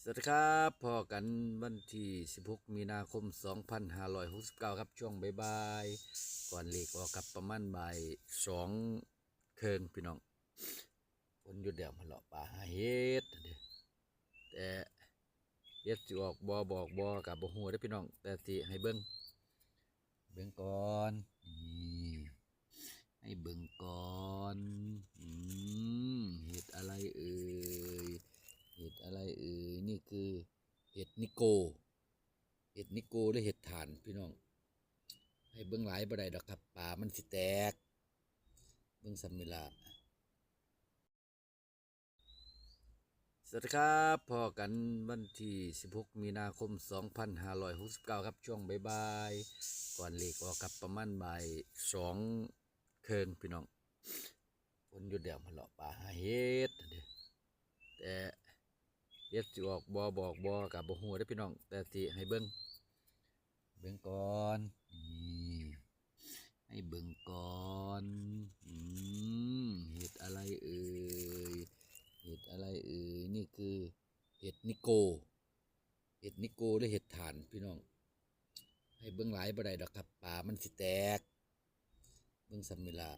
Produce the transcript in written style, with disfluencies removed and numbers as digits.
สวัสดีครับพอกันวันที่16มีนาคม2569ครับช่วงบ่ายๆก่อนเลขออกครับประมาณบ่าย2เคิงพี่น้องฝนหยุดเดี๋ยวมาเลาะป่าหาเห็ดเด้อแต่เฮ็ดสิออกบ่บอกบ่กับบ่ฮู้เด้อพี่น้องแต่สิให้เบิ่งก่อนนี่ให้เบิ่งก่อนเห็ดอะไรเอ่ยเห็ดอะไรเอ่ยนี่คือเห็ดนิโกหรือเห็ดถ่านพี่น้องให้เบิ่งหลายบ่ได้ดอกครับป่ามันสิแตกเบิ่งซำนี่ล่ะสวัสดีครับพอกันวันที่16มีนาคม2569ครับช่วงบ่ายๆก่อนเลขออกครับประมาณบ่าย2เคิงพี่น้องฝนหยุดแล้วมาเลาะป่าหาเห็ดเด้อแต่เฮ็ดสิออกบ่บอกบ่กับบ่ฮู้เด้อพี่น้องแต่สิให้เบิ่งก่อนนี่ให้เบิ่งก่อนเห็ดอะไรเอ่ยเห็ดอะไรเอ่ยนี่คือเห็ดนิโกหรือเห็ดถ่านพี่น้องให้เบิ่งหลายบ่ได้ดอกครับป่ามันสิแตกเบิ่งซำนี่ล่ะ